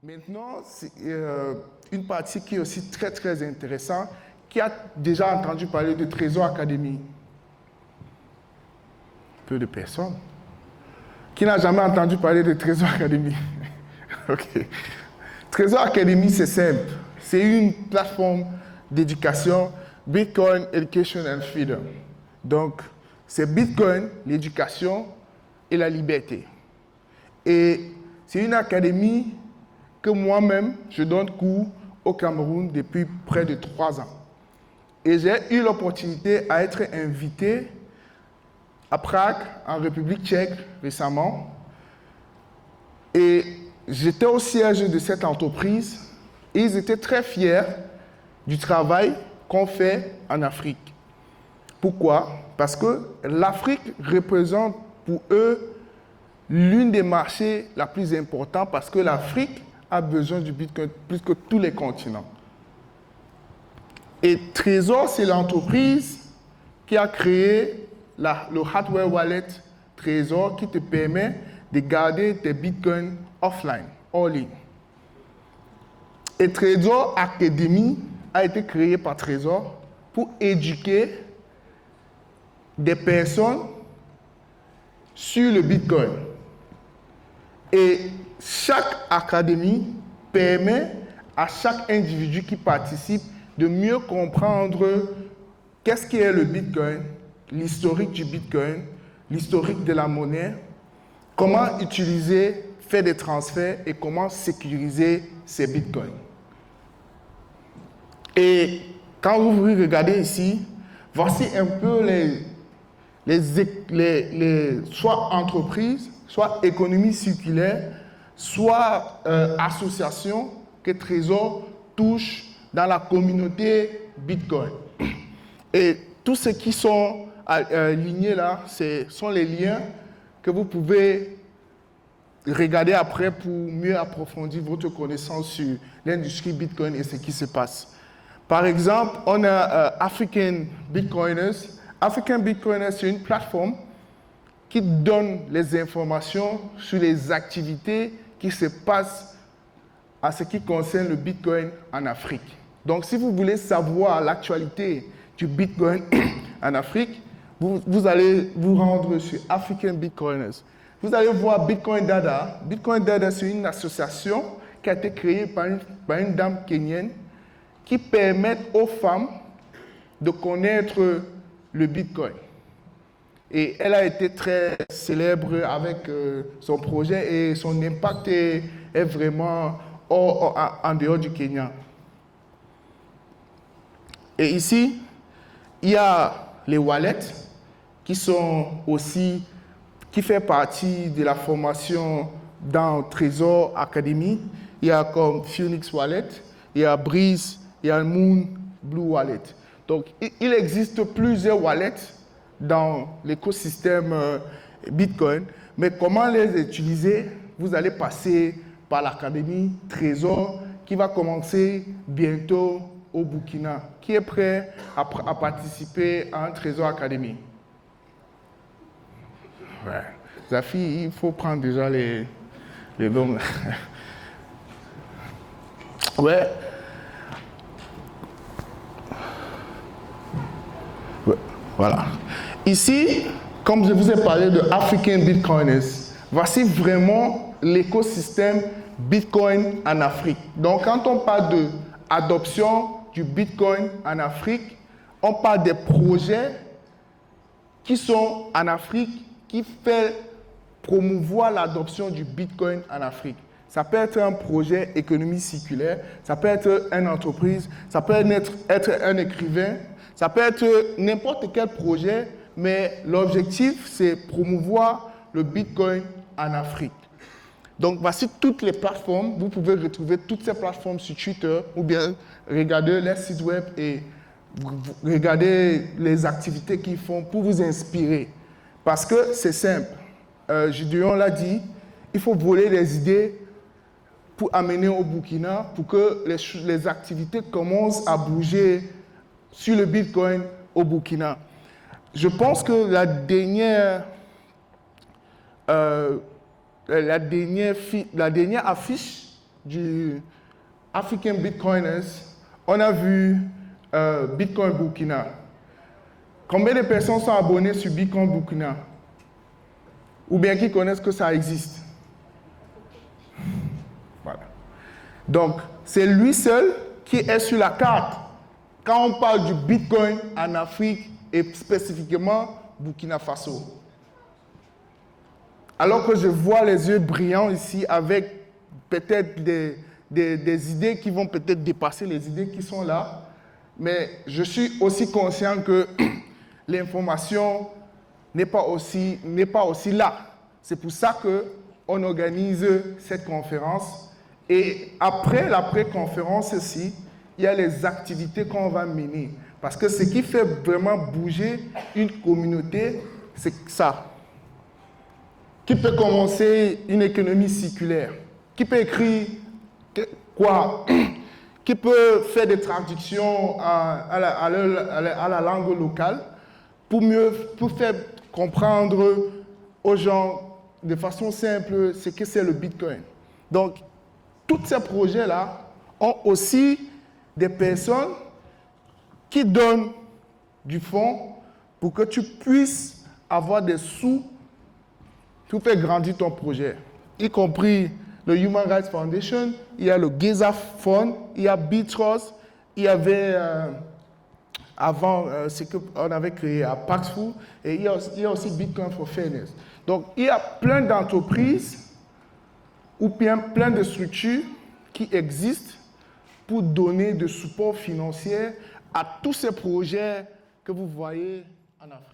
Maintenant, c'est une partie qui est aussi très, très intéressante. Qui a déjà entendu parler de Trésor Academy? Peu de personnes. Qui n'a jamais entendu parler de Trésor Academy? Ok. Trésor Academy, c'est simple. C'est une plateforme d'éducation, Bitcoin Education and Freedom. Donc, c'est Bitcoin, l'éducation et la liberté. Et c'est une académie que moi-même, je donne cours au Cameroun depuis près de 3 ans. Et j'ai eu l'opportunité à être invité à Prague, en République tchèque, récemment. Et j'étais au siège de cette entreprise et ils étaient très fiers du travail qu'on fait en Afrique. Pourquoi? Parce que l'Afrique représente pour eux l'une des marchés la plus importants parce que l'Afrique a besoin du Bitcoin plus que tous les continents. Et Trésor, c'est l'entreprise qui a créé le hardware wallet Trésor qui te permet de garder tes bitcoins offline, en ligne. Et Trésor Academy a été créé par Trésor pour éduquer des personnes sur le bitcoin. Et chaque académie permet à chaque individu qui participe de mieux comprendre qu'est-ce qu'est le bitcoin, l'historique du bitcoin, l'historique de la monnaie, comment utiliser, faire des transferts et comment sécuriser ces bitcoins. Et quand vous regardez ici, voici un peu soit entreprises, soit économie circulaire, soit associations que Trésor touche dans la communauté Bitcoin. Et tous ceux qui sont alignés là, ce sont les liens que vous pouvez regarder après pour mieux approfondir votre connaissance sur l'industrie Bitcoin et ce qui se passe. Par exemple, on a African Bitcoiners. African Bitcoiners, c'est une plateforme qui donne les informations sur les activités qui se passent à ce qui concerne le Bitcoin en Afrique. Donc, si vous voulez savoir l'actualité du Bitcoin en Afrique, vous allez vous rendre sur African Bitcoiners. Vous allez voir Bitcoin Dada. Bitcoin Dada, c'est une association qui a été créée par une dame kenyenne qui permet aux femmes de connaître le Bitcoin. Et elle a été très célèbre avec son projet et son impact est vraiment en dehors du Kenya. Et ici, il y a les wallets qui fait partie de la formation dans Trésor Academy. Il y a comme Phoenix Wallet, il y a Breeze, il y a Moon Blue Wallet. Donc, il existe plusieurs wallets dans l'écosystème Bitcoin, mais comment les utiliser? Vous allez passer par l'Académie Trésor qui va commencer bientôt au Burkina, qui est prêt à participer à un Trésor Academy. Ouais. Zafi, il faut prendre déjà les noms. Ouais. Voilà. Ici, comme je vous ai parlé de African Bitcoiners, voici vraiment l'écosystème Bitcoin en Afrique. Donc, quand on parle d'adoption du Bitcoin en Afrique, on parle des projets qui sont en Afrique, qui fait promouvoir l'adoption du Bitcoin en Afrique. Ça peut être un projet économie circulaire, ça peut être une entreprise, ça peut être un écrivain, ça peut être n'importe quel projet, mais l'objectif, c'est promouvoir le Bitcoin en Afrique. Donc, voici toutes les plateformes. Vous pouvez retrouver toutes ces plateformes sur Twitter ou bien regarder les sites web et regarder les activités qu'ils font pour vous inspirer. Parce que c'est simple. Gideon l'a dit, il faut voler les idées pour amener au Burkina pour que les activités commencent à bouger sur le Bitcoin au Burkina. Je pense que la dernière affiche du African Bitcoiners, on a vu Bitcoin Burkina. Combien de personnes sont abonnées sur Bitcoin Burkina? Ou bien qui connaissent que ça existe? Voilà. Donc, c'est lui seul qui est sur la carte quand on parle du Bitcoin en Afrique et spécifiquement Burkina Faso. Alors que je vois les yeux brillants ici avec peut-être des idées qui vont peut-être dépasser les idées qui sont là, mais je suis aussi conscient que l'information n'est pas aussi là. C'est pour ça qu'on organise cette conférence. Et après la pré-conférence aussi, il y a les activités qu'on va mener. Parce que ce qui fait vraiment bouger une communauté, c'est ça. Qui peut commencer une économie circulaire? Qui peut écrire quoi? Qui peut faire des traductions à la langue locale pour faire comprendre aux gens de façon simple ce que c'est le Bitcoin. Donc, tous ces projets-là ont aussi des personnes qui donnent du fonds pour que tu puisses avoir des sous pour faire grandir ton projet, y compris le Human Rights Foundation, il y a le Geza Fund, il y a Bitrust, il y avait avant ce qu'on avait créé à Paxful, et il y a aussi Bitcoin for Fairness. Donc, il y a plein d'entreprises ou bien plein de structures qui existent pour donner de support financier à tous ces projets que vous voyez en Afrique.